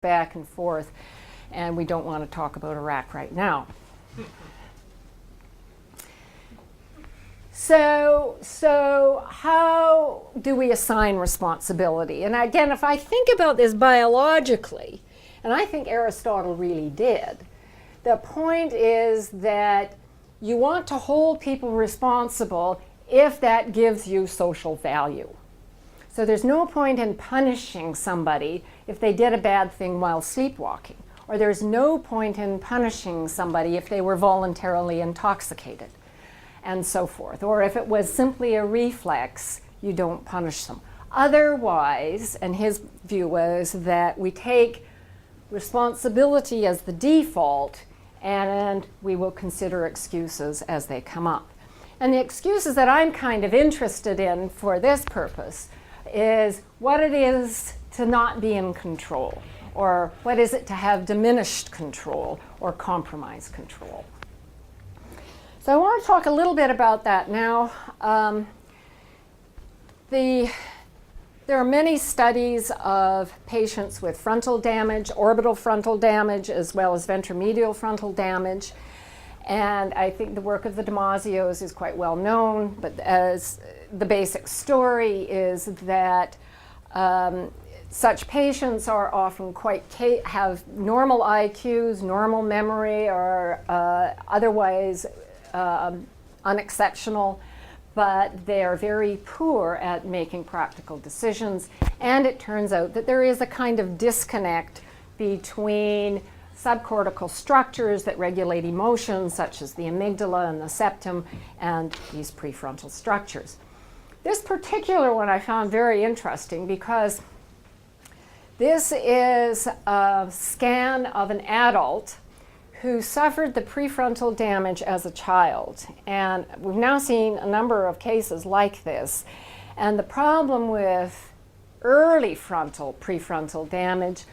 back and forth, and we don't want to talk about Iraq right now. So how do we assign responsibility? And again, if I think about this biologically, and I think Aristotle really did, the point is that you want to hold people responsible if that gives you social value. So there's no point in punishing somebody if they did a bad thing while sleepwalking, or there's no point in punishing somebody if they were voluntarily intoxicated, and so forth. Or if it was simply a reflex, you don't punish them. Otherwise, and his view was that we take responsibility as the default and we will consider excuses as they come up. And the excuses that I'm kind of interested in for this purpose is what it is to not be in control, or what is it to have diminished control or compromised control. So I want to talk a little bit about that now. There are many studies of patients with frontal damage, orbital frontal damage, as well as ventromedial frontal damage. And I think the work of the Damasio's is quite well known, but as the basic story is that such patients are often have normal IQs, normal memory, or otherwise unexceptional, but they are very poor at making practical decisions. And it turns out that there is a kind of disconnect between subcortical structures that regulate emotions, such as the amygdala and the septum, and these prefrontal structures. This particular one I found very interesting because this is a scan of an adult who suffered the prefrontal damage as a child. And we've now seen a number of cases like this. And the problem with early prefrontal damage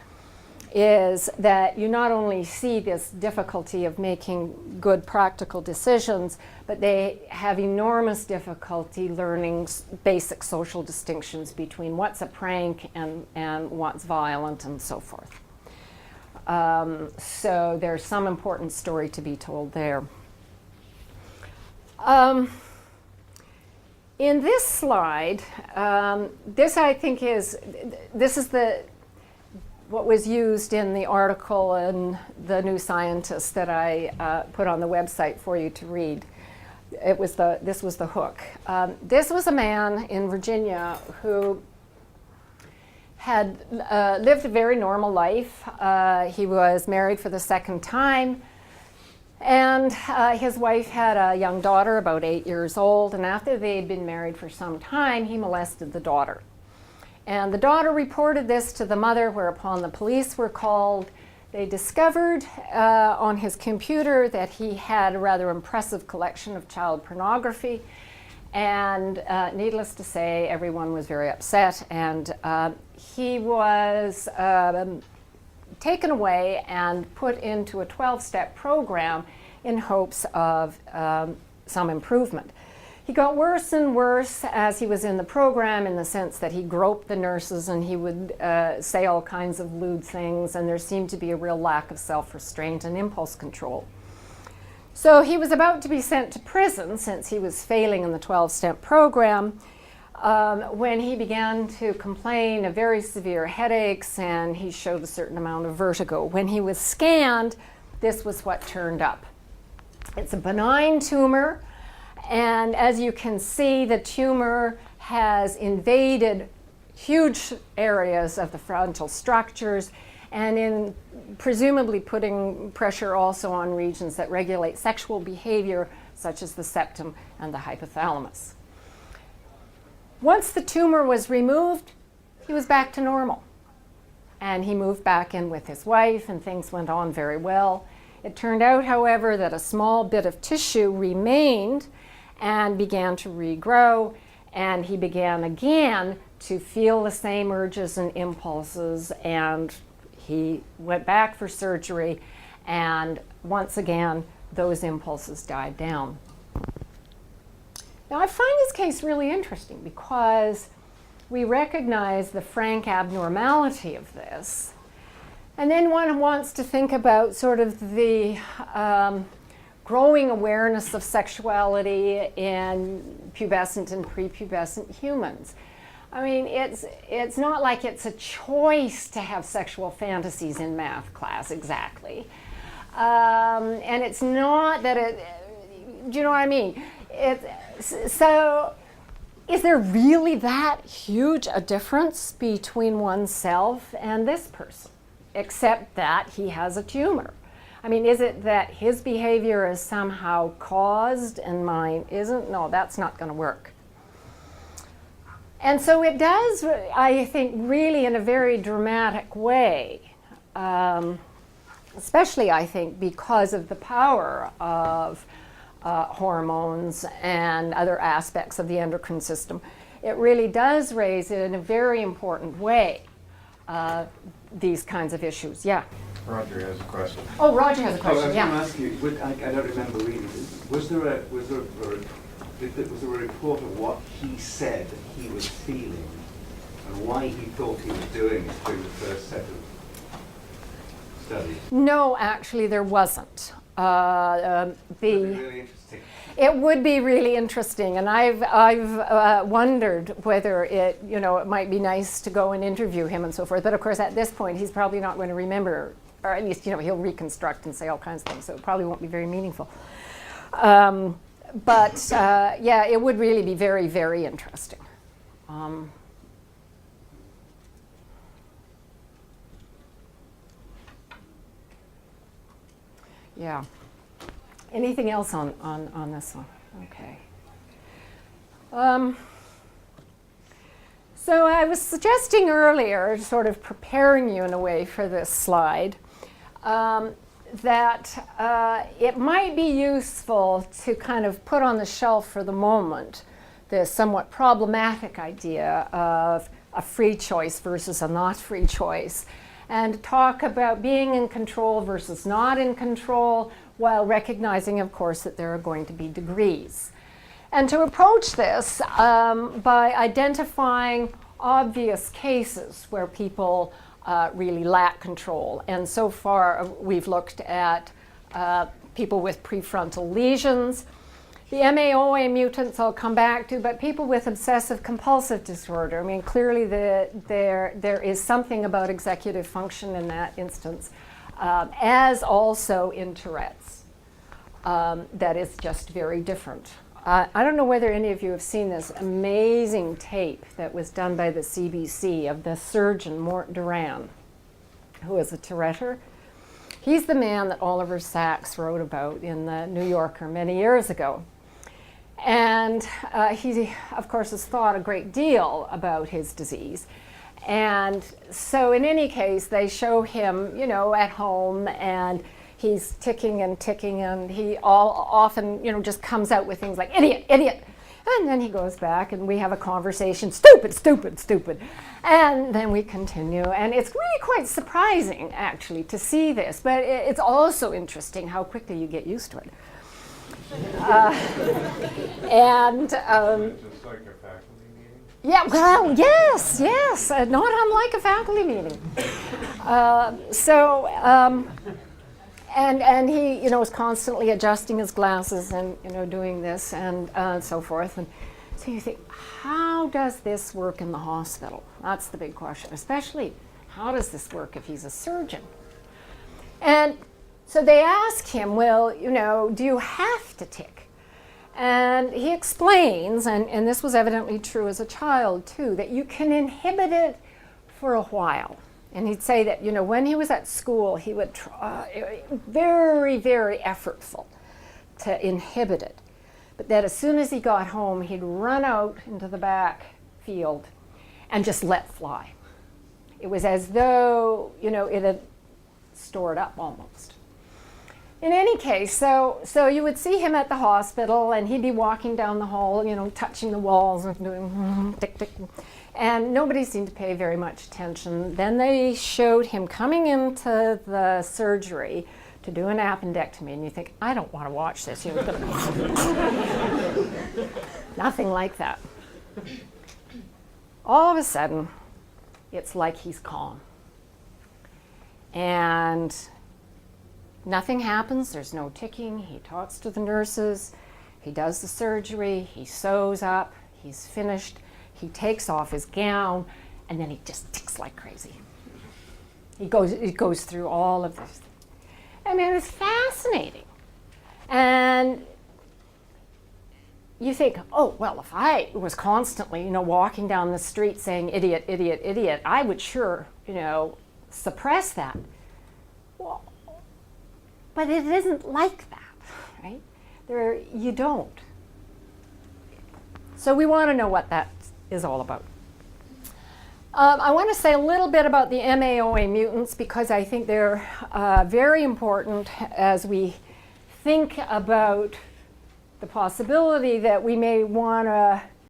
is that you not only see this difficulty of making good practical decisions, but they have enormous difficulty learning basic social distinctions between what's a prank and what's violent and so forth. So there's some important story to be told there. In this slide, this I think is what was used in the article in the New Scientist that I put on the website for you to read. This was the hook. This was a man in Virginia who had lived a very normal life. He was married for the second time, and his wife had a young daughter, about 8 years old, and after they'd been married for some time, he molested the daughter. And the daughter reported this to the mother, whereupon the police were called. They discovered on his computer that he had a rather impressive collection of child pornography. And needless to say, everyone was very upset. And he was taken away and put into a 12-step program in hopes of some improvement. He got worse and worse as he was in the program, in the sense that he groped the nurses and he would say all kinds of lewd things, and there seemed to be a real lack of self-restraint and impulse control. So he was about to be sent to prison, since he was failing in the 12-step program, when he began to complain of very severe headaches, and he showed a certain amount of vertigo. When he was scanned, this was what turned up. It's a benign tumor. And as you can see, the tumor has invaded huge areas of the frontal structures, and in presumably putting pressure also on regions that regulate sexual behavior, such as the septum and the hypothalamus. Once the tumor was removed, he was back to normal. And he moved back in with his wife, and things went on very well. It turned out, however, that a small bit of tissue remained and began to regrow, and he began again to feel the same urges and impulses, and he went back for surgery, and once again those impulses died down. Now I find this case really interesting because we recognize the frank abnormality of this, And then one wants to think about sort of the growing awareness of sexuality in pubescent and prepubescent humans. I mean, it's not like it's a choice to have sexual fantasies in math class exactly. And it's not that do you know what I mean? So is there really that huge a difference between oneself and this person, except that he has a tumor? I mean, is it that his behavior is somehow caused and mine isn't? No, that's not going to work. And so it does, I think, really in a very dramatic way, especially, I think, because of the power of hormones and other aspects of the endocrine system. It really does raise in a very important way these kinds of issues. Yeah. Roger has a question. Oh, Roger has a question. I was going to ask you. I don't remember reading. Was there a report of what he said he was feeling and why he thought he was doing it through the first set of studies? No, actually, there wasn't. That'd be really interesting. It would be really interesting, and I've wondered whether it might be nice to go and interview him and so forth. But of course, at this point, he's probably not going to remember, or at least he'll reconstruct and say all kinds of things. So it probably won't be very meaningful. But yeah, it would really be very, very interesting. Yeah. Anything else on this one? Okay. So I was suggesting earlier, sort of preparing you in a way for this slide, that it might be useful to kind of put on the shelf for the moment this somewhat problematic idea of a free choice versus a not free choice, and talk about being in control versus not in control, while recognizing, of course, that there are going to be degrees. And to approach this by identifying obvious cases where people really lack control. And so far, we've looked at people with prefrontal lesions. The MAOA mutants I'll come back to, but people with obsessive compulsive disorder. I mean, clearly there is something about executive function in that instance, as also in Tourette's, that is just very different. I don't know whether any of you have seen this amazing tape that was done by the CBC of the surgeon Mort Duran, who is a Touretteer. He's the man that Oliver Sacks wrote about in the New Yorker many years ago. And he, of course, has thought a great deal about his disease. And so in any case, they show him, at home, and he's ticking, and he often, just comes out with things like, idiot, idiot. And then he goes back, and we have a conversation, stupid, stupid, stupid. And then we continue. And it's really quite surprising, actually, to see this. But it's also interesting how quickly you get used to it. Just like a faculty meeting? Yeah, well, yes, not unlike a faculty meeting. And he, is constantly adjusting his glasses and, doing this and so forth. And so you think, how does this work in the hospital? That's the big question. Especially, how does this work if he's a surgeon? And so they ask him, well, do you have to tick? And he explains, and this was evidently true as a child too, that you can inhibit it for a while. And he'd say that, when he was at school, he would try, very, very effortful to inhibit it. But that as soon as he got home, he'd run out into the back field and just let fly. It was as though, it had stored up almost. In any case, so you would see him at the hospital, and he'd be walking down the hall, touching the walls and doing tick, tick. And nobody seemed to pay very much attention. Then they showed him coming into the surgery to do an appendectomy, and you think, I don't want to watch this. Nothing like that. All of a sudden, it's like he's calm. And nothing happens, there's no ticking. He talks to the nurses, he does the surgery, he sews up, he's finished, he takes off his gown, and then he just ticks like crazy. It goes through all of this. I mean, it's fascinating. And you think, oh, well, if I was constantly, walking down the street saying idiot, idiot, idiot, I would sure, suppress that. Well, but it isn't like that, right? You don't. So we want to know what that is all about. I want to say a little bit about the MAOA mutants because I think they're very important as we think about the possibility that we may want to